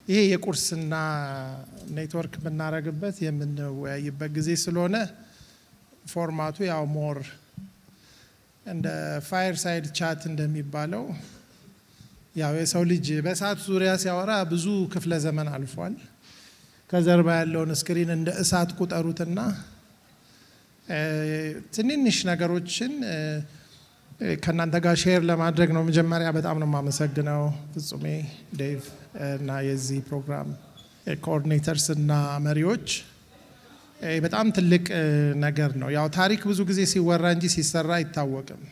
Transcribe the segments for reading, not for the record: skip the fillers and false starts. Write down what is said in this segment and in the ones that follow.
ይሄ የቁርስና ኔትወርክ ብናረግበት የምንወያይበት ጊዜ ስለሆነ ፎርማቱ ያው ሞር እንደ ፋየር ሳይድ ቻት እንደሚባለው ያው የሰው ልጅ በእሳት ዙሪያ ሲያወራ ብዙ ክፍለ ዘመን አልፏል። ከጀርባ ያለውን ስክሪን እንደ እሳት ቁጠሩትና ትንንሽ ነገሮችን ከናንተ ጋር ሼር ለማድረግ ነው። መጀመሪያ በጣም ነው የማመሰግነው ፍጹሜ፣ ዴቭ እና የዚህ ፕሮግራም ኮኦርዲኔተርስ እና መሪዎች። በጣም ትልቅ ነገር ነው። ያው ታሪክ ብዙ ጊዜ ሲወራ እንጂ ሲሰራ አይታወቅም።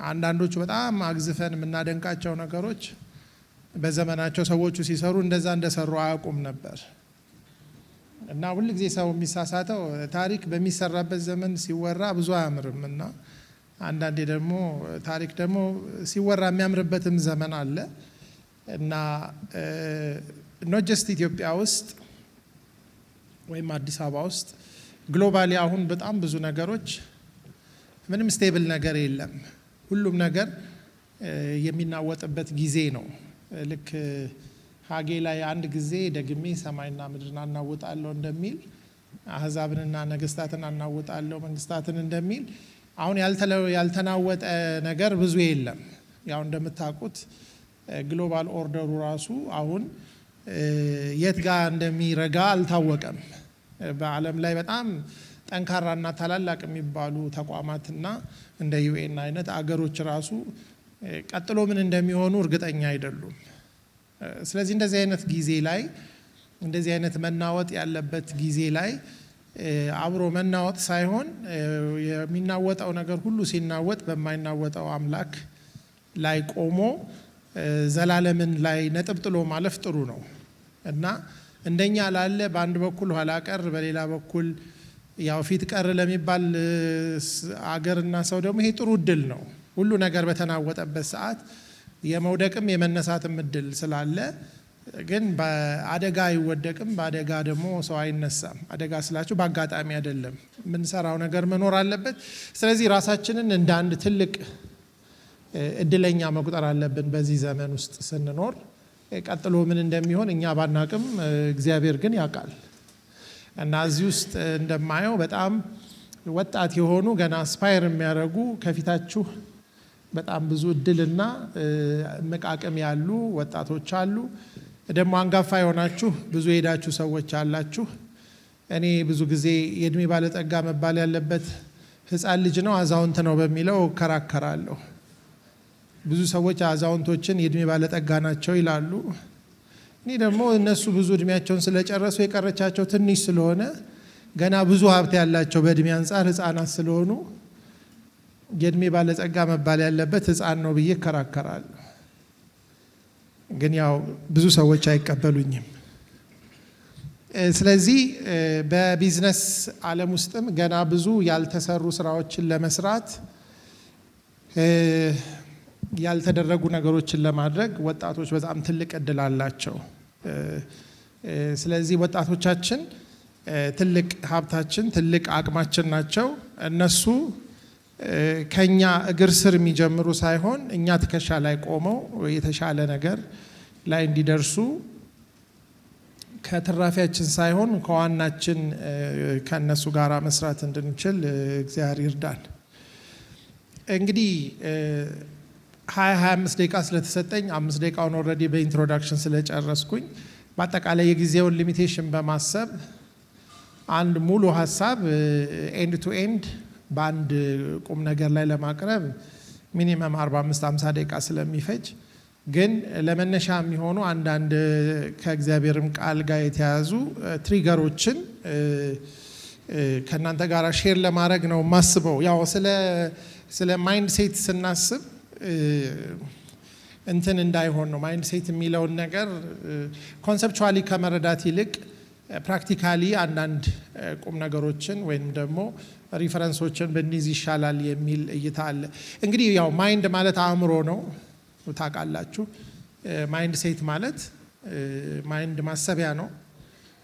አንዳንዶቹ በጣም አግዝፈን የምናደንቃቸው ነገሮች በዘመናቸው ሰዎቹ ሲሰሩ እንደዛ እንደሰሩ አያውቁም ነበር። እና ሁል ጊዜ ሰው የሚሳሳተው ታሪክ በሚሰራበት ዘመን ሲወራ ብዙ አያምርም እና አንዳንዴ ደግሞ ታሪክ ደግሞ ሲወራ የሚያምርበትም ዘመን አለ እና ኖት ጀስት ኢትዮጵያ ውስጥ ወይም አዲስ አበባ ውስጥ ግሎባሊ አሁን በጣም ብዙ ነገሮች ምንም ስቴብል ነገር የለም። ሁሉም ነገር የሚናወጥበት ጊዜ ነው። ልክ ሀጌ ላይ አንድ ጊዜ ደግሜ ሰማይና ምድርን አናውጣለሁ እንደሚል አህዛብንና ነገስታትን አናውጣለሁ መንግስታትን እንደሚል አሁን ያልተናወጠ ነገር ብዙ የለም። ያው እንደምታውቁት ግሎባል ኦርደሩ ራሱ አሁን የት ጋር እንደሚረጋ አልታወቀም። በዓለም ላይ በጣም ጠንካራና ታላላቅ የሚባሉ ተቋማትና እንደ ዩኤን አይነት አገሮች ራሱ ቀጥሎ ምን እንደሚሆኑ እርግጠኛ አይደሉም። ስለዚህ እንደዚህ አይነት ጊዜ ላይ እንደዚህ አይነት መናወጥ ያለበት ጊዜ ላይ አብሮ መናወጥ ሳይሆን የሚናወጠው ነገር ሁሉ ሲናወጥ በማይናወጠው አምላክ ላይ ቆሞ ዘላለምን ላይ ነጥብ ጥሎ ማለፍ ጥሩ ነው እና እንደኛ ላለ በአንድ በኩል ኋላ ቀር በሌላ በኩል ያው ፊት ቀር ለሚባል አገርና ሰው ደግሞ ይሄ ጥሩ እድል ነው። ሁሉ ነገር በተናወጠበት ሰዓት የመውደቅም የመነሳትም እድል ስላለ ግን በአደጋ አይወደቅም፣ በአደጋ ደግሞ ሰው አይነሳም። አደጋ ስላችሁ በአጋጣሚ አይደለም፣ የምንሰራው ነገር መኖር አለበት። ስለዚህ ራሳችንን እንደ አንድ ትልቅ እድለኛ መቁጠር አለብን በዚህ ዘመን ውስጥ ስንኖር። ቀጥሎ ምን እንደሚሆን እኛ ባናቅም እግዚአብሔር ግን ያውቃል እና እዚህ ውስጥ እንደማየው በጣም ወጣት የሆኑ ገና አስፓየር የሚያደርጉ ከፊታችሁ በጣም ብዙ እድልና መቃቀም ያሉ ወጣቶች አሉ። ደግሞ አንጋፋ የሆናችሁ ብዙ የሄዳችሁ ሰዎች አላችሁ። እኔ ብዙ ጊዜ የእድሜ ባለጠጋ መባል ያለበት ሕፃን ልጅ ነው አዛውንት ነው በሚለው እከራከራለሁ። ብዙ ሰዎች አዛውንቶችን የእድሜ ባለጠጋ ናቸው ይላሉ። እኔ ደግሞ እነሱ ብዙ እድሜያቸውን ስለጨረሱ የቀረቻቸው ትንሽ ስለሆነ ገና ብዙ ሀብት ያላቸው በእድሜ አንጻር ሕፃናት ስለሆኑ የእድሜ ባለጸጋ መባል ያለበት ሕፃን ነው ብዬ እከራከራለሁ። ግን ያው ብዙ ሰዎች አይቀበሉኝም። ስለዚህ በቢዝነስ ዓለም ውስጥም ገና ብዙ ያልተሰሩ ስራዎችን ለመስራት ያልተደረጉ ነገሮችን ለማድረግ ወጣቶች በጣም ትልቅ እድል አላቸው። ስለዚህ ወጣቶቻችን ትልቅ ሀብታችን፣ ትልቅ አቅማችን ናቸው። እነሱ ከኛ እግር ስር የሚጀምሩ ሳይሆን እኛ ትከሻ ላይ ቆመው የተሻለ ነገር ላይ እንዲደርሱ ከትራፊያችን ሳይሆን ከዋናችን ከነሱ ጋር መስራት እንድንችል እግዚአብሔር ይርዳን። እንግዲህ 25 ደቂቃ ስለተሰጠኝ 5 ደቂቃውን ኦልሬዲ በኢንትሮዳክሽን ስለጨረስኩኝ በአጠቃላይ የጊዜውን ሊሚቴሽን በማሰብ አንድ ሙሉ ሀሳብ ኤንድ ቱ ኤንድ በአንድ ቁም ነገር ላይ ለማቅረብ ሚኒመም 45-50 ደቂቃ ስለሚፈጅ ግን ለመነሻ የሚሆኑ አንዳንድ ከእግዚአብሔርም ቃል ጋር የተያዙ ትሪገሮችን ከእናንተ ጋር ሼር ለማድረግ ነው የማስበው። ያው ስለ ማይንድ ሴት ስናስብ እንትን እንዳይሆን ነው። ማይንድ ሴት የሚለውን ነገር ኮንሰፕቹዋሊ ከመረዳት ይልቅ ፕራክቲካሊ አንዳንድ ቁም ነገሮችን ወይም ደግሞ ሪፈረንሶችን ብንይዝ ይሻላል የሚል እይታ አለ። እንግዲህ ያው ማይንድ ማለት አእምሮ ነው ታውቃላችሁ። ማይንድ ሴት ማለት ማይንድ ማሰቢያ ነው።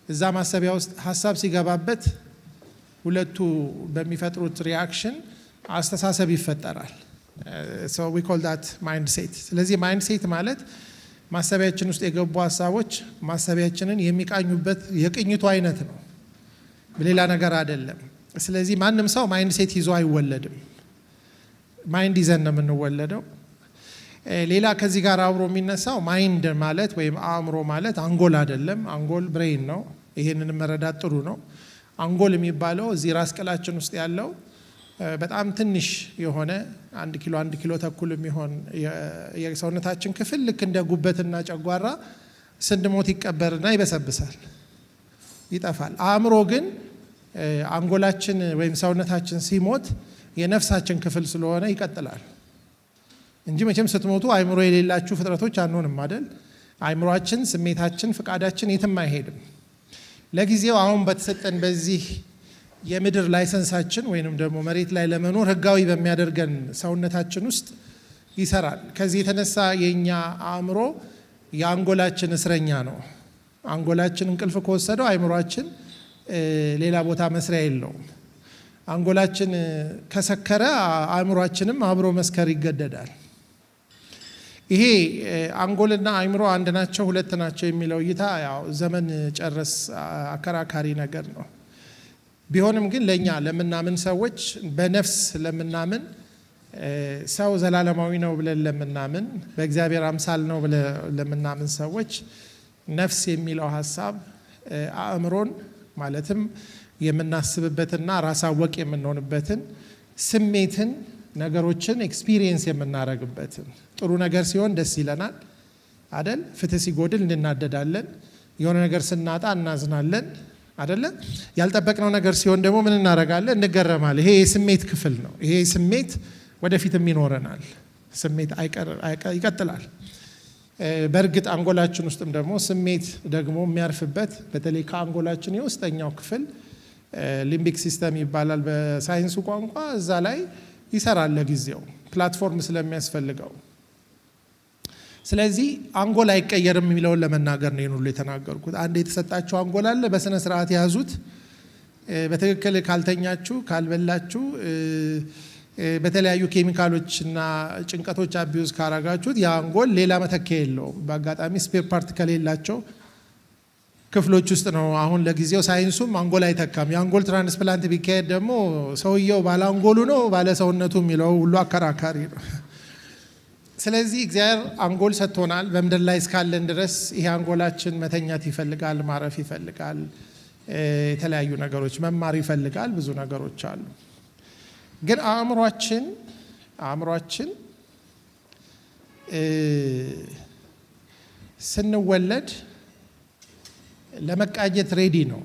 እዛ ማሰቢያ ውስጥ ሀሳብ ሲገባበት ሁለቱ በሚፈጥሩት ሪያክሽን አስተሳሰብ ይፈጠራል። so we call that mindset። ስለዚህ mindset ማለት ማሰቢያችን ውስጥ የገቡ ሐሳቦች ማሰቢያችንን የሚቃኙበት የቅኝቱ አይነት ነው፣ በሌላ ነገር አይደለም። ስለዚህ ማንም ሰው ማይንድ ሴት ይዞ አይወለድም። ማይንድ ይዘን ነው የምንወለደው። ሌላ ከዚህ ጋር አብሮ የሚነሳው ማይንድ ማለት ወይም አእምሮ ማለት አንጎል አይደለም። አንጎል ብሬን ነው። ይሄንን መረዳት ጥሩ ነው። አንጎል የሚባለው እዚህ ራስ ቅላችን ውስጥ ያለው በጣም ትንሽ የሆነ 1 ኪሎ ተኩል የሚሆን የሰውነታችን ክፍል ልክ እንደ ጉበትና ጨጓራ ስንሞት ይቀበርና ይበሰብሳል፣ ይጠፋል። አእምሮ ግን አንጎላችን ወይም ሰውነታችን ሲሞት የነፍሳችን ክፍል ስለሆነ ይቀጥላል እንጂ መቼም ስትሞቱ አእምሮ የሌላችሁ ፍጥረቶች አንሆንም አይደል? አእምሮአችን፣ ስሜታችን፣ ፍቃዳችን የትም አይሄድም። ለጊዜው አሁን በተሰጠን በዚህ የምድር ላይሰንሳችን ወይንም ደግሞ መሬት ላይ ለመኖር ህጋዊ በሚያደርገን ሰውነታችን ውስጥ ይሰራል። ከዚህ የተነሳ የኛ አእምሮ የአንጎላችን እስረኛ ነው። አንጎላችን እንቅልፍ ከወሰደው አእምሮአችን ሌላ ቦታ መስሪያ የለውም። አንጎላችን ከሰከረ አእምሮአችንም አብሮ መስከር ይገደዳል። ይሄ አንጎልና አእምሮ አንድ ናቸው ሁለት ናቸው የሚለው እይታ ያው ዘመን ጨረስ አከራካሪ ነገር ነው። ቢሆንም ግን ለኛ ለምናምን ሰዎች በነፍስ ለምናምን ሰው ዘላለማዊ ነው ብለን ለምናምን በእግዚአብሔር አምሳል ነው ብለን ለምናምን ሰዎች ነፍስ የሚለው ሐሳብ አእምሮን ማለትም የምናስብበትና ራስ አወቅ የምንሆንበትን ስሜትን ነገሮችን ኤክስፒሪየንስ የምናደርግበትን ጥሩ ነገር ሲሆን ደስ ይለናል አይደል? ፍትህ ሲጎድል እንናደዳለን። የሆነ ነገር ስናጣ እናዝናለን አይደለ? ያልጠበቅነው ነገር ሲሆን ደግሞ ምን እናደርጋለን? እንገረማለን። ይሄ የስሜት ክፍል ነው። ይሄ ስሜት ወደፊትም ይኖረናል። ስሜት ይቀጥላል። በእርግጥ አንጎላችን ውስጥም ደግሞ ስሜት ደግሞ የሚያርፍበት በተለይ ከአንጎላችን የውስጠኛው ክፍል ሊምቢክ ሲስተም ይባላል በሳይንሱ ቋንቋ፣ እዛ ላይ ይሰራል ለጊዜው ፕላትፎርም ስለሚያስፈልገው። ስለዚህ አንጎል አይቀየርም የሚለውን ለመናገር ነው ይሄን ሁሉ የተናገርኩት። አንድ የተሰጣችሁ አንጎል አለ፣ በስነ ስርዓት ያዙት። በትክክል ካልተኛችሁ፣ ካልበላችሁ፣ በተለያዩ ኬሚካሎችና ጭንቀቶች አቢዩዝ ካረጋችሁት ያ አንጎል ሌላ መተኪያ የለውም። በአጋጣሚ ስፔር ፓርት ከሌላቸው ክፍሎች ውስጥ ነው። አሁን ለጊዜው ሳይንሱም አንጎል አይተካም። የአንጎል ትራንስፕላንት ቢካሄድ ደግሞ ሰውየው ባለ አንጎሉ ነው ባለ ሰውነቱ የሚለው ሁሉ አከራካሪ ነው። ስለዚህ እግዚአብሔር አንጎል ሰጥቶናል። በምድር ላይ እስካለን ድረስ ይሄ አንጎላችን መተኛት ይፈልጋል፣ ማረፍ ይፈልጋል፣ የተለያዩ ነገሮች መማር ይፈልጋል፣ ብዙ ነገሮች አሉ። ግን አእምሯችን ስንወለድ ለመቃኘት ሬዲ ነው።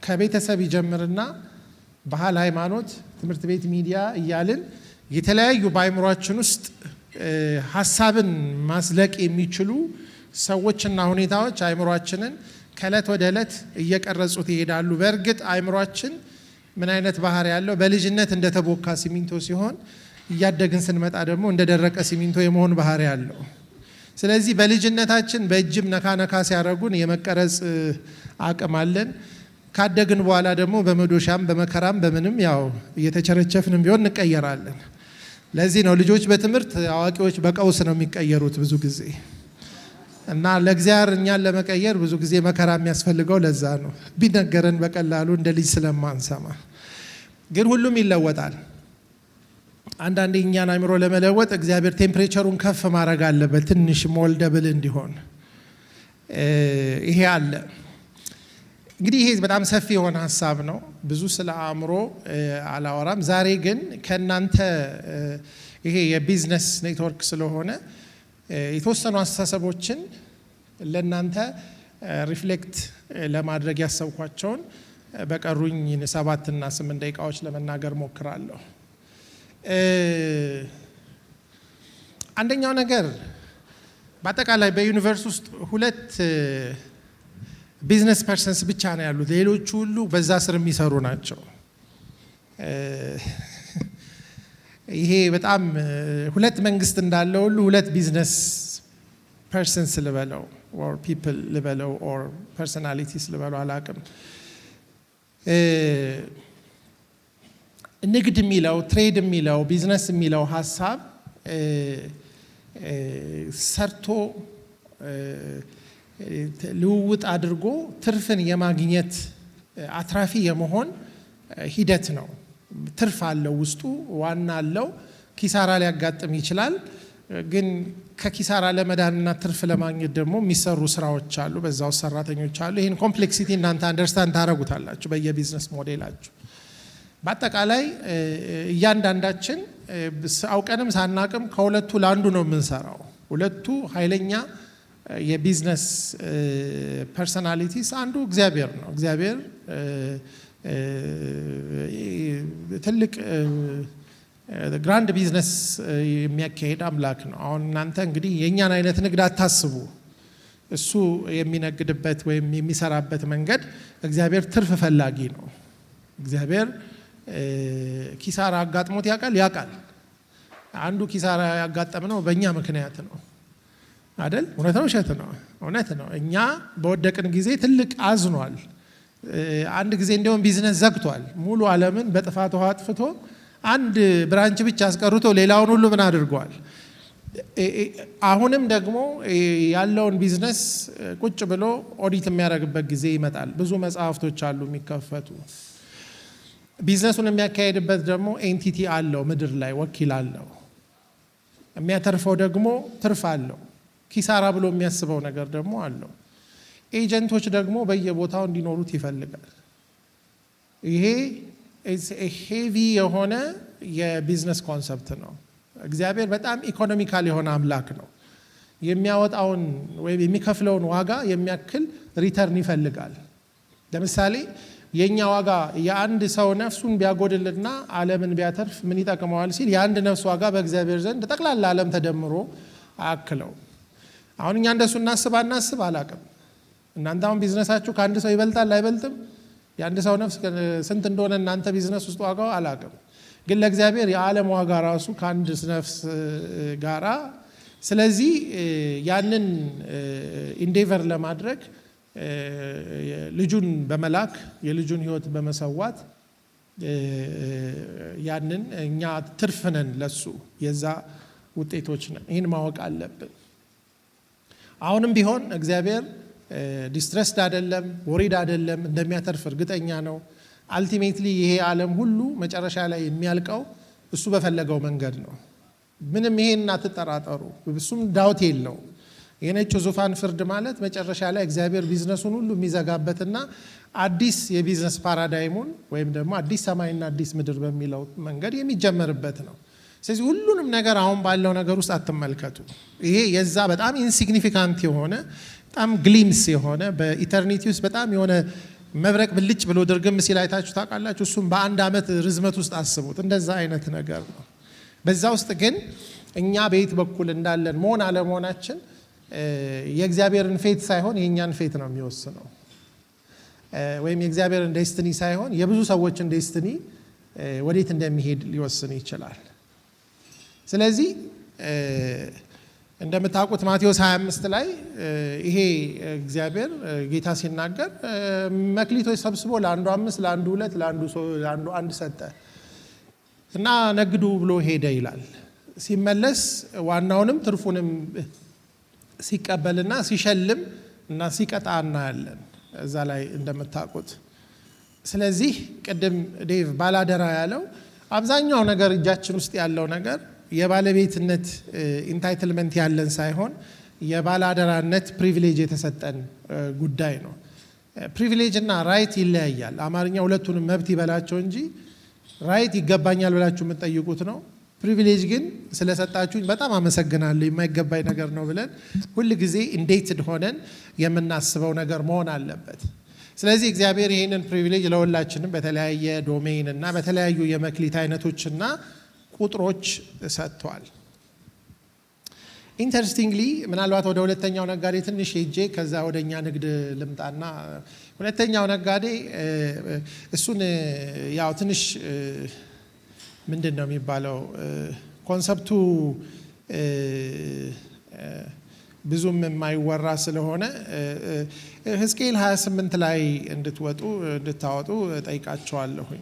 ከቤተሰብ ይጀምርና ባህል፣ ሃይማኖት፣ ትምህርት ቤት፣ ሚዲያ እያልን የተለያዩ በአእምሯችን ውስጥ ሀሳብን ማስለቅ የሚችሉ ሰዎችና ሁኔታዎች አእምሯችንን ከእለት ወደ እለት እየቀረጹት ይሄዳሉ። በእርግጥ አእምሯችን ምን አይነት ባህሪ ያለው በልጅነት እንደተቦካ ሲሚንቶ ሲሆን እያደግን ስንመጣ ደግሞ እንደደረቀ ሲሚንቶ የመሆን ባህሪ ያለው። ስለዚህ በልጅነታችን በእጅም ነካ ሲያረጉን የመቀረጽ አቅም አለን። ካደግን በኋላ ደግሞ በመዶሻም በመከራም በምንም ያው እየተቸረቸፍንም ቢሆን እንቀየራለን። ለዚህ ነው ልጆች በትምህርት አዋቂዎች በቀውስ ነው የሚቀየሩት ብዙ ጊዜ። እና ለእግዚአብሔር እኛን ለመቀየር ብዙ ጊዜ መከራ የሚያስፈልገው ለዛ ነው። ቢነገረን በቀላሉ እንደ ልጅ ስለማንሰማ። ግን ሁሉም ይለወጣል። አንዳንዴ እኛን አእምሮ ለመለወጥ እግዚአብሔር ቴምፕሬቸሩን ከፍ ማድረግ አለበት ትንሽ ሞልደብል እንዲሆን። ይሄ አለ። እንግዲህ ይሄ በጣም ሰፊ የሆነ ሀሳብ ነው። ብዙ ስለ አእምሮ አላወራም። ዛሬ ግን ከእናንተ ይሄ የቢዝነስ ኔትወርክ ስለሆነ የተወሰኑ አስተሳሰቦችን ለእናንተ ሪፍሌክት ለማድረግ ያሰብኳቸውን በቀሩኝ 7 እና 8 ደቂቃዎች ለመናገር ሞክራለሁ። አንደኛው ነገር በአጠቃላይ በዩኒቨርስ ውስጥ 2 ቢዝነስ ፐርሰንስ ብቻ ነው ያሉት። ሌሎቹ ሁሉ በዛ ስር የሚሰሩ ናቸው። ይሄ በጣም 2 መንግስት እንዳለው ሁሉ 2 ቢዝነስ ፐርሰንስ ልበለው ኦር ፒፕል ልበለው ኦር ፐርሶናሊቲስ ልበለው አላቅም። ንግድ የሚለው ትሬድ የሚለው ቢዝነስ የሚለው ሀሳብ ሰርቶ ልውውጥ አድርጎ ትርፍን የማግኘት አትራፊ የመሆን ሂደት ነው። ትርፍ አለው ውስጡ፣ ዋና አለው። ኪሳራ ሊያጋጥም ይችላል። ግን ከኪሳራ ለመዳንና ትርፍ ለማግኘት ደግሞ የሚሰሩ ስራዎች አሉ፣ በዛው ሰራተኞች አሉ። ይሄን ኮምፕሌክሲቲ እናንተ አንደርስታንድ ታረጉታላችሁ በየቢዝነስ ሞዴላችሁ። በአጠቃላይ እያንዳንዳችን አውቀንም ሳናቅም ከሁለቱ ለአንዱ ነው የምንሰራው። ሁለቱ ኃይለኛ የቢዝነስ ፐርሰናሊቲስ አንዱ እግዚአብሔር ነው። እግዚአብሔር ትልቅ ግራንድ ቢዝነስ የሚያካሄድ አምላክ ነው። አሁን እናንተ እንግዲህ የእኛን አይነት ንግድ አታስቡ። እሱ የሚነግድበት ወይም የሚሰራበት መንገድ እግዚአብሔር ትርፍ ፈላጊ ነው። እግዚአብሔር ኪሳራ አጋጥሞት ያውቃል። አንዱ ኪሳራ ያጋጠምነው በእኛ ምክንያት ነው አይደል? እውነት ነው ውሸት ነው? እውነት ነው። እኛ በወደቅን ጊዜ ትልቅ አዝኗል። አንድ ጊዜ እንደውም ቢዝነስ ዘግቷል። ሙሉ ዓለምን በጥፋት ውሃ አጥፍቶ አንድ ብራንች ብቻ አስቀርቶ ሌላውን ሁሉ ምን አድርጓል? አሁንም ደግሞ ያለውን ቢዝነስ ቁጭ ብሎ ኦዲት የሚያደርግበት ጊዜ ይመጣል። ብዙ መጽሐፍቶች አሉ የሚከፈቱ። ቢዝነሱን የሚያካሄድበት ደግሞ ኤንቲቲ አለው፣ ምድር ላይ ወኪል አለው። የሚያተርፈው ደግሞ ትርፍ አለው። ኪሳራ ብሎ የሚያስበው ነገር ደግሞ አለው። ኤጀንቶች ደግሞ በየቦታው እንዲኖሩት ይፈልጋል። ይሄ ሄቪ የሆነ የቢዝነስ ኮንሰፕት ነው። እግዚአብሔር በጣም ኢኮኖሚካል የሆነ አምላክ ነው። የሚያወጣውን ወይም የሚከፍለውን ዋጋ የሚያክል ሪተርን ይፈልጋል። ለምሳሌ የኛ ዋጋ የአንድ ሰው ነፍሱን ቢያጎድልና ዓለምን ቢያተርፍ ምን ይጠቅመዋል ሲል የአንድ ነፍስ ዋጋ በእግዚአብሔር ዘንድ ጠቅላላ ዓለም ተደምሮ አያክለው። አሁን እኛ እንደሱ እናስብ አላቅም። እናንተ አሁን ቢዝነሳችሁ ከአንድ ሰው ይበልጣል አይበልጥም? የአንድ ሰው ነፍስ ስንት እንደሆነ እናንተ ቢዝነስ ውስጥ ዋጋው አላቅም። ግን ለእግዚአብሔር የዓለም ዋጋ ራሱ ከአንድ ነፍስ ጋራ። ስለዚህ ያንን ኢንዴቨር ለማድረግ ልጁን በመላክ የልጁን ሕይወት በመሰዋት ያንን እኛ ትርፍ ነን፣ ለሱ የዛ ውጤቶች ነን። ይህን ማወቅ አለብን። አሁንም ቢሆን እግዚአብሔር ዲስትረስድ አይደለም፣ ወሪድ አይደለም፣ እንደሚያተርፍ እርግጠኛ ነው። አልቲሜትሊ ይሄ ዓለም ሁሉ መጨረሻ ላይ የሚያልቀው እሱ በፈለገው መንገድ ነው። ምንም ይሄን አትጠራጠሩ። እሱም ዳውት የለው። የነጭ ዙፋን ፍርድ ማለት መጨረሻ ላይ እግዚአብሔር ቢዝነሱን ሁሉ የሚዘጋበትና አዲስ የቢዝነስ ፓራዳይሙን ወይም ደግሞ አዲስ ሰማይና አዲስ ምድር በሚለው መንገድ የሚጀመርበት ነው። ስለዚህ ሁሉንም ነገር አሁን ባለው ነገር ውስጥ አትመልከቱ። ይሄ የዛ በጣም ኢንሲግኒፊካንት የሆነ በጣም ግሊምስ የሆነ በኢተርኒቲ ውስጥ በጣም የሆነ መብረቅ ብልጭ ብሎ ድርግም ሲል አይታችሁ ታውቃላችሁ? እሱም በአንድ ዓመት ርዝመት ውስጥ አስቡት። እንደዛ አይነት ነገር ነው። በዛ ውስጥ ግን እኛ በየት በኩል እንዳለን መሆን አለመሆናችን የእግዚአብሔርን ፌት ሳይሆን የእኛን ፌት ነው የሚወስነው። ወይም የእግዚአብሔርን ዴስትኒ ሳይሆን የብዙ ሰዎችን ዴስትኒ ወዴት እንደሚሄድ ሊወስን ይችላል። ስለዚህ እንደምታውቁት ማቴዎስ 25 ላይ ይሄ እግዚአብሔር ጌታ ሲናገር መክሊቶች ሰብስቦ ለአንዱ 5 ለአንዱ 2 ለአንዱ 1 ሰጠ እና ነግዱ ብሎ ሄደ ይላል። ሲመለስ ዋናውንም ትርፉንም ሲቀበልና ሲሸልም እና ሲቀጣ እናያለን እዛ ላይ እንደምታውቁት። ስለዚህ ቅድም ዴቭ ባላደራ ያለው አብዛኛው ነገር እጃችን ውስጥ ያለው ነገር የባለቤትነት ኢንታይትልመንት ያለን ሳይሆን የባላደራነት ፕሪቪሌጅ የተሰጠን ጉዳይ ነው። ፕሪቪሌጅ እና ራይት ይለያያል። አማርኛ ሁለቱንም መብት ይበላቸው እንጂ ራይት ይገባኛል ብላችሁ የምትጠይቁት ነው። ፕሪቪሌጅ ግን ስለሰጣችሁኝ በጣም አመሰግናለሁ የማይገባኝ ነገር ነው ብለን ሁል ጊዜ ኢንዴትድ ሆነን የምናስበው ነገር መሆን አለበት። ስለዚህ እግዚአብሔር ይህንን ፕሪቪሌጅ ለሁላችንም በተለያየ ዶሜን እና በተለያዩ የመክሊት አይነቶችና ቁጥሮች ሰጥቷል። ኢንተረስቲንግሊ ምናልባት ወደ ሁለተኛው ነጋዴ ትንሽ ሄጄ ከዛ ወደኛ ንግድ ልምጣና ሁለተኛው ነጋዴ እሱን ያው ትንሽ ምንድን ነው የሚባለው ኮንሰፕቱ ብዙም የማይወራ ስለሆነ ሕዝቅኤል 28 ላይ እንድታወጡ ጠይቃቸዋለሁኝ።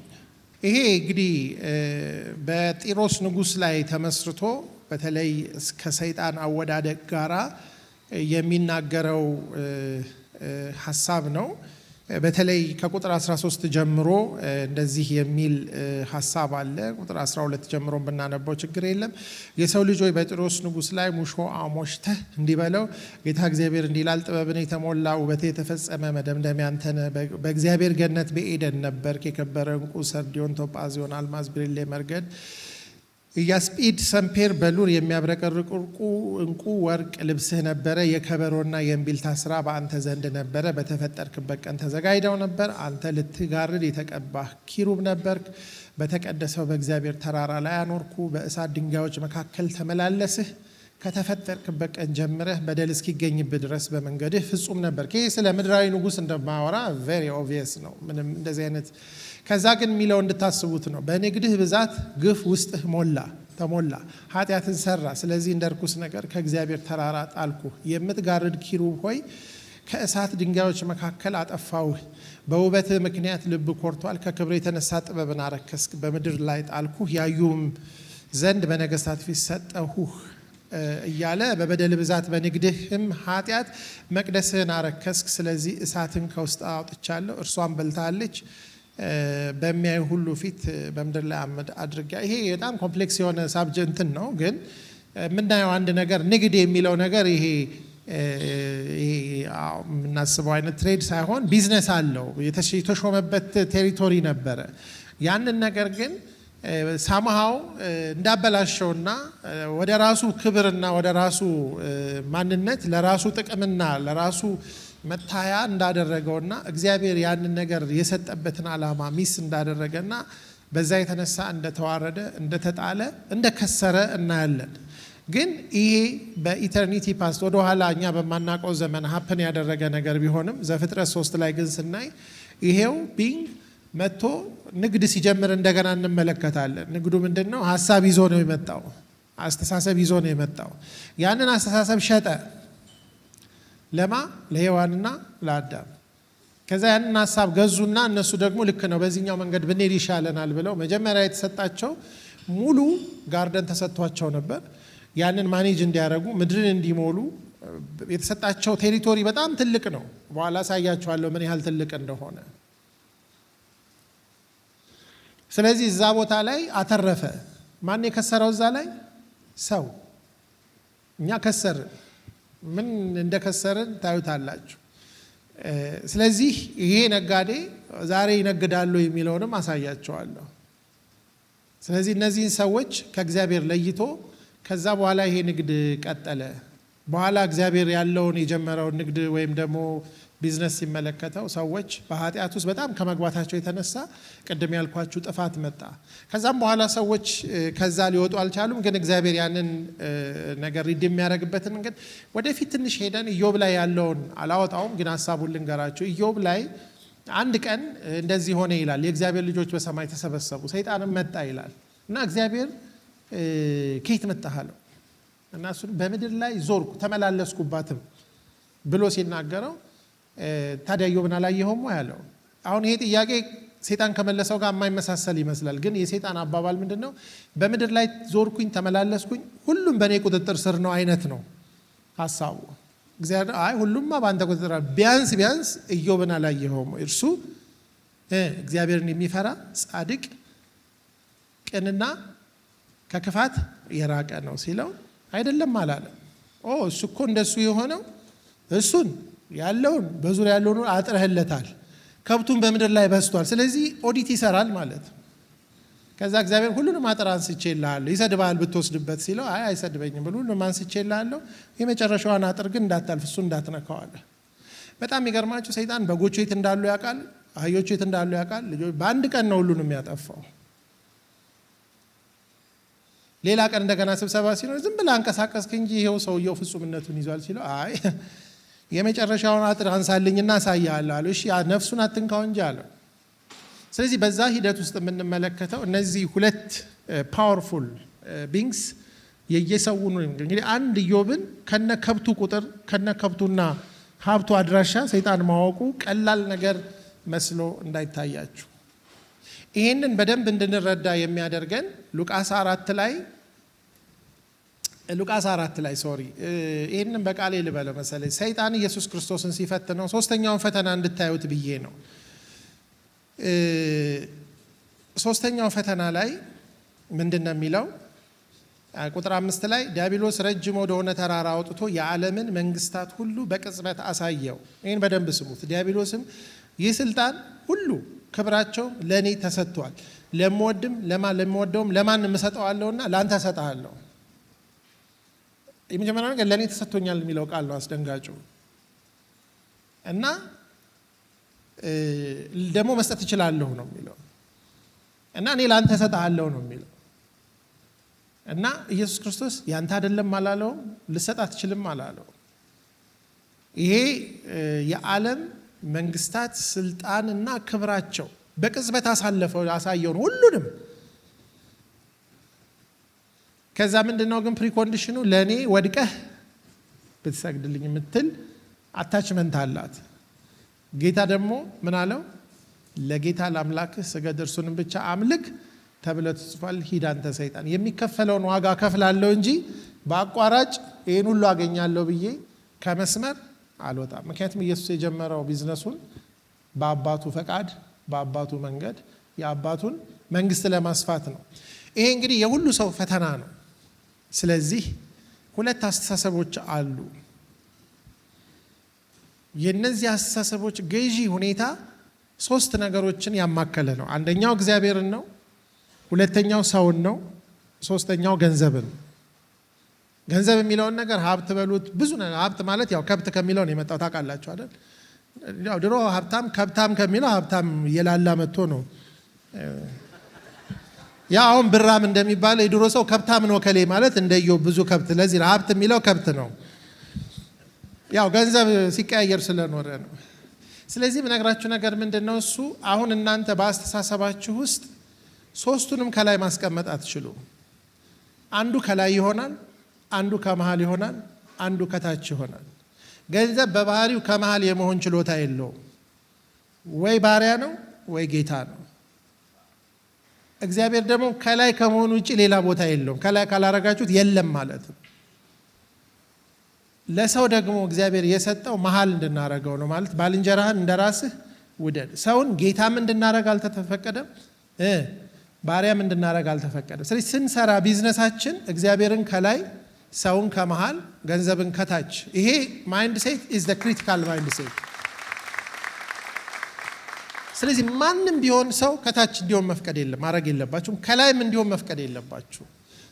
ይሄ እንግዲህ በጢሮስ ንጉሥ ላይ ተመስርቶ በተለይ ከሰይጣን አወዳደቅ ጋራ የሚናገረው ሐሳብ ነው። በተለይ ከቁጥር 13 ጀምሮ እንደዚህ የሚል ሐሳብ አለ። ቁጥር 12 ጀምሮ ብናነበው ችግር የለም። የሰው ልጅ ሆይ በጢሮስ ንጉሥ ላይ ሙሾ አሞሽተህ እንዲበለው ጌታ እግዚአብሔር እንዲላል፣ ጥበብን የተሞላ ውበቴ የተፈጸመ መደምደሚያ አንተ ነህ። በእግዚአብሔር ገነት በኤደን ነበርክ። የከበረ ዕንቁ ሰርዲዮን፣ ቶጳዚዮን፣ አልማዝ፣ ብሪሌ፣ መርገድ፣ ኢያስጲድ፣ ሰምፔር፣ በሉር የሚያብረቀርቅ ዕንቁ ወርቅ ልብስህ ነበረ። የከበሮና የእምቢልታ ስራ በአንተ ዘንድ ነበረ። በተፈጠርክበት ቀን ተዘጋጅተው ነበር። አንተ ልትጋርድ የተቀባህ ኪሩብ ነበርክ። በተቀደሰው በእግዚአብሔር ተራራ ላይ አኖርኩ። በእሳት ድንጋዮች መካከል ተመላለስህ። ከተፈጠርክበት ቀን ጀምረህ በደል እስኪገኝብህ ድረስ በመንገድህ ፍጹም ነበርክ። ይህ ስለ ምድራዊ ንጉሥ እንደማወራ ቬሪ ኦብቪየስ ነው። ምንም እንደዚህ አይነት ከዛ ግን የሚለው እንድታስቡት ነው። በንግድህ ብዛት ግፍ ውስጥህ ተሞላ፣ ኃጢአትን ሰራ። ስለዚህ እንደ ርኩስ ነገር ከእግዚአብሔር ተራራ ጣልኩህ። የምትጋርድ ኪሩብ ሆይ ከእሳት ድንጋዮች መካከል አጠፋውህ። በውበትህ ምክንያት ልብ ኮርቷል። ከክብር የተነሳ ጥበብን አረከስክ። በምድር ላይ ጣልኩህ፣ ያዩም ዘንድ በነገስታት ፊት ሰጠሁህ እያለ በበደል ብዛት በንግድህም ኃጢአት መቅደስህን አረከስክ። ስለዚህ እሳትን ከውስጥ አውጥቻለሁ፣ እርሷን በልታለች። በሚያዩ ሁሉ ፊት በምድር ላይ አመድ አድርጋ። ይሄ በጣም ኮምፕሌክስ የሆነ ሳብጀንትን ነው። ግን የምናየው አንድ ነገር ንግድ የሚለው ነገር ይሄ የምናስበው አይነት ትሬድ ሳይሆን ቢዝነስ አለው። የተሾመበት ቴሪቶሪ ነበረ። ያንን ነገር ግን ሳምሃው እንዳበላሸውና ወደ ራሱ ክብርና ወደ ራሱ ማንነት ለራሱ ጥቅምና ለራሱ መታያ እንዳደረገውና እግዚአብሔር ያንን ነገር የሰጠበትን ዓላማ ሚስ እንዳደረገና በዛ የተነሳ እንደተዋረደ፣ እንደተጣለ፣ እንደከሰረ እናያለን። ግን ይሄ በኢተርኒቲ ፓስት ወደ ኋላ እኛ በማናውቀው ዘመን ሀፕን ያደረገ ነገር ቢሆንም ዘፍጥረት 3 ላይ ግን ስናይ ይሄው ቢንግ መጥቶ ንግድ ሲጀምር እንደገና እንመለከታለን። ንግዱ ምንድን ነው? ሀሳብ ይዞ ነው የመጣው። አስተሳሰብ ይዞ ነው የመጣው። ያንን አስተሳሰብ ሸጠ። ለማ? ለሔዋንና ለአዳም። ከዛ ያንን ሀሳብ ገዙና እነሱ ደግሞ ልክ ነው በዚህኛው መንገድ ብንሄድ ይሻለናል ብለው መጀመሪያ የተሰጣቸው ሙሉ ጋርደን ተሰጥቷቸው ነበር። ያንን ማኔጅ እንዲያደርጉ ምድርን እንዲሞሉ የተሰጣቸው ቴሪቶሪ በጣም ትልቅ ነው። በኋላ አሳያችኋለሁ ምን ያህል ትልቅ እንደሆነ። ስለዚህ እዛ ቦታ ላይ አተረፈ። ማን የከሰረው እዛ ላይ? ሰው። እኛ ከሰርን። ምን እንደከሰርን ታዩታላችሁ። ስለዚህ ይሄ ነጋዴ ዛሬ ይነግዳሉ የሚለውንም አሳያቸዋለሁ። ስለዚህ እነዚህን ሰዎች ከእግዚአብሔር ለይቶ ከዛ በኋላ ይሄ ንግድ ቀጠለ። በኋላ እግዚአብሔር ያለውን የጀመረውን ንግድ ወይም ደግሞ ቢዝነስ ሲመለከተው ሰዎች በኃጢአት ውስጥ በጣም ከመግባታቸው የተነሳ ቅድም ያልኳችሁ ጥፋት መጣ። ከዛም በኋላ ሰዎች ከዛ ሊወጡ አልቻሉም። ግን እግዚአብሔር ያንን ነገር ሪዲም የሚያደርግበትን መንገድ ወደፊት ትንሽ ሄደን ኢዮብ ላይ ያለውን አላወጣውም፣ ግን ሀሳቡን ልንገራችሁ። ኢዮብ ላይ አንድ ቀን እንደዚህ ሆነ ይላል። የእግዚአብሔር ልጆች በሰማይ ተሰበሰቡ፣ ሰይጣንም መጣ ይላል እና እግዚአብሔር ከየት መጣህ አለው እና እሱን በምድር ላይ ዞርኩ ተመላለስኩባትም ብሎ ሲናገረው ታዲያ ኢዮብን አላየኸውም ያለው። አሁን ይሄ ጥያቄ ሰይጣን ከመለሰው ጋር የማይመሳሰል ይመስላል። ግን የሰይጣን አባባል ምንድን ነው? በምድር ላይ ዞርኩኝ ተመላለስኩኝ፣ ሁሉም በእኔ ቁጥጥር ስር ነው አይነት ነው ሀሳቡ። እግዚአብሔር አይ ሁሉማ በአንተ ቁጥጥር፣ ቢያንስ ኢዮብን አላየኸውም? እርሱ እግዚአብሔርን የሚፈራ ጻድቅ፣ ቅንና ከክፋት የራቀ ነው ሲለው አይደለም አላለም። እሱ እኮ እንደሱ የሆነው እሱን ያለውን በዙሪያ ያለውን አጥረህለታል፣ ከብቱን በምድር ላይ በስቷል። ስለዚህ ኦዲት ይሰራል ማለት ነው። ከዛ እግዚአብሔር ሁሉንም አጥር አንስቼልሃለሁ፣ ይሰድብሃል ብትወስድበት ሲለው አይ አይሰድበኝም ብሎ ሁሉንም አንስቼልሃለሁ፣ የመጨረሻዋን አጥር ግን እንዳታልፍ፣ እሱ እንዳትነካው አለ። በጣም የሚገርማችሁ ሰይጣን በጎቹ የት እንዳሉ ያውቃል፣ አህዮቹ የት እንዳሉ ያውቃል። ልጆች በአንድ ቀን ነው ሁሉንም ያጠፋው። ሌላ ቀን እንደገና ስብሰባ ሲኖር ዝም ብለህ አንቀሳቀስክ እንጂ ይሄው ሰውየው ፍጹምነቱን ይዟል ሲለው አይ የመጨረሻውን አጥር አንሳልኝና አሳያለሁ አለ። እሺ ነፍሱን አትንካው እንጂ አለው። ስለዚህ በዛ ሂደት ውስጥ የምንመለከተው እነዚህ ሁለት ፓወርፉል ቢንግስ የየሰውን እንግዲህ አንድ ኢዮብን ከነ ከብቱ ቁጥር ከነ ከብቱና ሀብቱ አድራሻ ሰይጣን ማወቁ ቀላል ነገር መስሎ እንዳይታያችሁ። ይሄንን በደንብ እንድንረዳ የሚያደርገን ሉቃስ 4 ላይ ሉቃስ 4 ላይ ሶሪ ይሄንን በቃሌ ልበለው መሰለኝ ሰይጣን ኢየሱስ ክርስቶስን ሲፈትነው ሶስተኛውን ፈተና እንድታዩት ብዬ ነው። ሶስተኛው ፈተና ላይ ምንድነው የሚለው? ቁጥር 5 ላይ ዲያብሎስ ረጅም ወደሆነ ተራራ አውጥቶ የዓለምን መንግስታት ሁሉ በቅጽበት አሳየው። ይሄን በደንብ ስሙት። ዲያብሎስም ይህ ስልጣን ሁሉ ክብራቸው ለኔ ተሰጥቷል፣ ለምወደውም ለማንም እሰጠዋለሁና ላንተ እሰጥሃለሁ። የመጀመሪያው ነገር ለኔ ተሰጥቶኛል የሚለው ቃል ነው አስደንጋጩ። እና ደግሞ መስጠት እችላለሁ ነው የሚለው። እና እኔ ላንተ እሰጥሃለሁ ነው የሚለው። እና ኢየሱስ ክርስቶስ ያንተ አይደለም አላለው፣ ልሰጥ አትችልም አላለው። ይሄ የዓለም መንግስታት ስልጣንና ክብራቸው በቅጽበት አሳየው ነው ሁሉንም። ከዛ ምንድነው ግን ፕሪኮንዲሽኑ? ለኔ ወድቀህ ብትሰግድልኝ የምትል አታችመንት አላት። ጌታ ደግሞ ምን አለው? ለጌታ ለአምላክህ ስገድ እርሱንም ብቻ አምልክ ተብሎ ተጽፏል። ሂድ አንተ ሰይጣን፣ የሚከፈለውን ዋጋ ከፍላለሁ እንጂ በአቋራጭ ይሄን ሁሉ አገኛለሁ ብዬ ከመስመር አልወጣም። ምክንያቱም ኢየሱስ የጀመረው ቢዝነሱን በአባቱ ፈቃድ በአባቱ መንገድ የአባቱን መንግስት ለማስፋት ነው። ይሄ እንግዲህ የሁሉ ሰው ፈተና ነው። ስለዚህ ሁለት አስተሳሰቦች አሉ። የነዚህ አስተሳሰቦች ገዢ ሁኔታ ሶስት ነገሮችን ያማከለ ነው። አንደኛው እግዚአብሔርን ነው፣ ሁለተኛው ሰውን ነው፣ ሶስተኛው ገንዘብን። ገንዘብ የሚለውን ነገር ሀብት በሉት ብዙ ነገር። ሀብት ማለት ያው ከብት ከሚለው ነው የመጣው ታውቃላችሁ አይደል? ያው ድሮ ሀብታም ከብታም ከሚለው ሀብታም የላላ መጥቶ ነው። ያ አሁን ብራም እንደሚባለው የድሮ ሰው ከብታም ነው ከሌ ማለት እንደየው ብዙ ከብት። ለዚህ ሀብት የሚለው ከብት ነው። ያው ገንዘብ ሲቀያየር ስለኖረ ነው። ስለዚህ በነገራችሁ ነገር ምንድነው እሱ? አሁን እናንተ በአስተሳሰባችሁ ውስጥ ሶስቱንም ከላይ ማስቀመጥ አትችሉም። አንዱ ከላይ ይሆናል፣ አንዱ ከመሃል ይሆናል፣ አንዱ ከታች ይሆናል። ገንዘብ በባህሪው ከመሃል የመሆን ችሎታ የለውም። ወይ ባሪያ ነው ወይ ጌታ ነው። እግዚአብሔር ደግሞ ከላይ ከመሆኑ ውጪ ሌላ ቦታ የለውም። ከላይ ካላረጋችሁት የለም ማለት ነው። ለሰው ደግሞ እግዚአብሔር የሰጠው መሃል እንድናረገው ነው ማለት ባልንጀራህን እንደራስህ ውደድ። ሰውን ጌታም እንድናረግ አልተፈቀደም፣ ባሪያም እንድናረግ አልተፈቀደም። ስለዚህ ስንሰራ ቢዝነሳችን እግዚአብሔርን ከላይ ሰውን ከመሃል ገንዘብን ከታች። ይሄ ማይንድ ሴት ኢዝ ዘ ክሪቲካል ማይንድ ሴት። ስለዚህ ማንም ቢሆን ሰው ከታች እንዲሆን መፍቀድ የለም ማድረግ የለባችሁም፣ ከላይም እንዲሆን መፍቀድ የለባችሁ።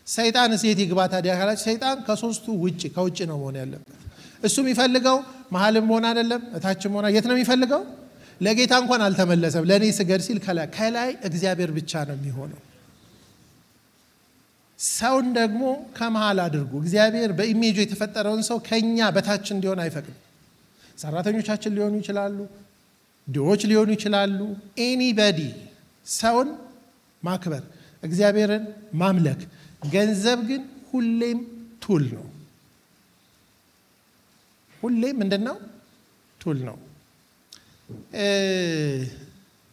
ሰይጣን የት ይግባ ታዲያ ካላችሁ፣ ሰይጣን ከሶስቱ ውጪ ከውጪ ነው መሆን ያለበት። እሱ የሚፈልገው መሃልም መሆን አይደለም እታችም መሆን። የት ነው የሚፈልገው? ለጌታ እንኳን አልተመለሰም። ለኔ ስገድ ሲል ከላይ እግዚአብሔር ብቻ ነው የሚሆነው። ሰውን ደግሞ ከመሃል አድርጉ። እግዚአብሔር በኢሜጁ የተፈጠረውን ሰው ከኛ በታች እንዲሆን አይፈቅድም። ሰራተኞቻችን ሊሆኑ ይችላሉ፣ ድሆች ሊሆኑ ይችላሉ። ኤኒባዲ ሰውን ማክበር፣ እግዚአብሔርን ማምለክ። ገንዘብ ግን ሁሌም ቱል ነው። ሁሌም ምንድነው? ቱል ነው።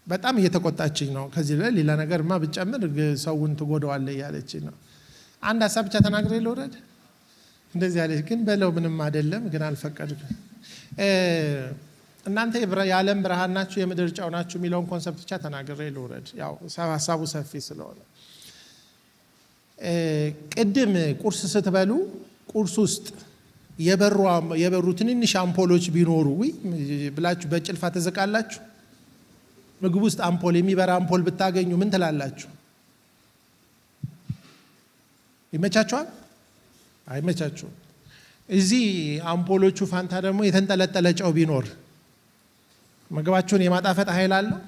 በጣም እየተቆጣችኝ ነው። ከዚህ ላይ ሌላ ነገርማ ብጨምር ሰውን ትጎዳዋለህ እያለችኝ ነው። አንድ ሀሳብ ብቻ ተናግሬ ልውረድ። እንደዚህ ያለች ግን በለው ምንም አይደለም፣ ግን አልፈቀድኩም። እናንተ የዓለም ብርሃን ናችሁ የምድር ጨው ናችሁ የሚለውን ኮንሰፕት ብቻ ተናግሬ ልውረድ። ያው ሀሳቡ ሰፊ ስለሆነ ቅድም ቁርስ ስትበሉ ቁርስ ውስጥ የበሩ ትንንሽ አምፖሎች ቢኖሩ ብላችሁ በጭልፋ ተዘቃላችሁ። ምግብ ውስጥ አምፖል የሚበራ አምፖል ብታገኙ ምን ትላላችሁ? ይመቻችኋል? አይመቻችሁም። እዚህ አምፖሎቹ ፋንታ ደግሞ የተንጠለጠለ ጨው ቢኖር ምግባችሁን የማጣፈጥ ኃይል አለው።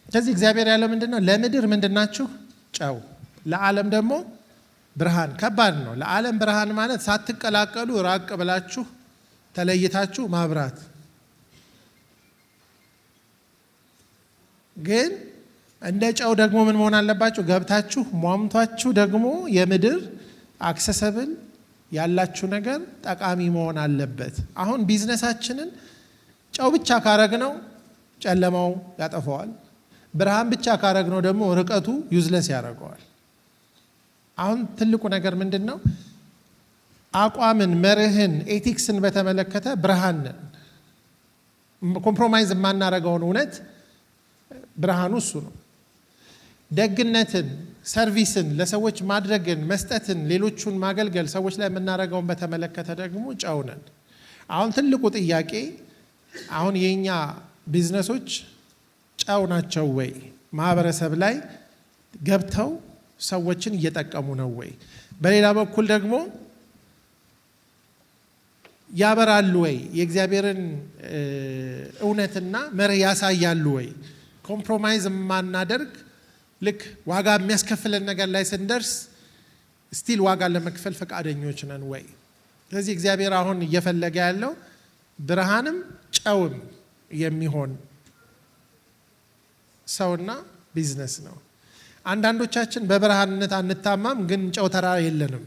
ስለዚህ እግዚአብሔር ያለው ምንድነው? ለምድር ምንድናችሁ? ጨው፣ ለዓለም ደግሞ ብርሃን። ከባድ ነው። ለዓለም ብርሃን ማለት ሳትቀላቀሉ ራቅ ብላችሁ ተለይታችሁ ማብራት። ግን እንደ ጨው ደግሞ ምን መሆን አለባችሁ? ገብታችሁ ሟምቷችሁ ደግሞ የምድር አክሰሰብል ያላችሁ ነገር ጠቃሚ መሆን አለበት። አሁን ቢዝነሳችንን ጨው ብቻ ካረግነው ጨለማው ያጠፋዋል። ብርሃን ብቻ ካረግነው ደግሞ ርቀቱ ዩዝለስ ያደርገዋል። አሁን ትልቁ ነገር ምንድነው? አቋምን መርህን ኤቲክስን በተመለከተ ብርሃን ነን። ኮምፕሮማይዝ የማናረገውን እውነት ብርሃኑ እሱ ነው። ደግነትን፣ ሰርቪስን፣ ለሰዎች ማድረግን፣ መስጠትን፣ ሌሎቹን ማገልገል፣ ሰዎች ላይ የምናረገውን በተመለከተ ደግሞ ጨው ነን። አሁን ትልቁ ጥያቄ አሁን የኛ ቢዝነሶች ጨው ናቸው ወይ? ማህበረሰብ ላይ ገብተው ሰዎችን እየጠቀሙ ነው ወይ? በሌላ በኩል ደግሞ ያበራሉ ወይ? የእግዚአብሔርን እውነትና መርህ ያሳያሉ ወይ? ኮምፕሮማይዝ ማናደርግ ልክ ዋጋ የሚያስከፍለን ነገር ላይ ስንደርስ ስቲል ዋጋ ለመክፈል ፈቃደኞች ነን ወይ? ስለዚህ እግዚአብሔር አሁን እየፈለገ ያለው ብርሃንም ጨውም የሚሆን ሰውና ቢዝነስ ነው። አንዳንዶቻችን በብርሃንነት አንታማም፣ ግን ጨው ተራ የለንም።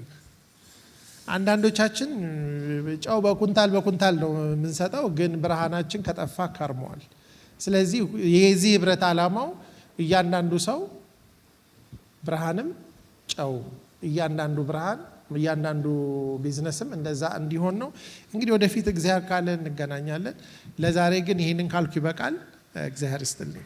አንዳንዶቻችን ጨው በኩንታል ነው የምንሰጠው፣ ግን ብርሃናችን ከጠፋ ከርሟል። ስለዚህ የዚህ ህብረት ዓላማው እያንዳንዱ ሰው ብርሃንም ጨው፣ እያንዳንዱ ብርሃን እያንዳንዱ ቢዝነስም እንደዛ እንዲሆን ነው። እንግዲህ ወደፊት እግዚአብሔር ካለ እንገናኛለን። ለዛሬ ግን ይሄንን ካልኩ ይበቃል። እግዚአብሔር ይስጥልኝ።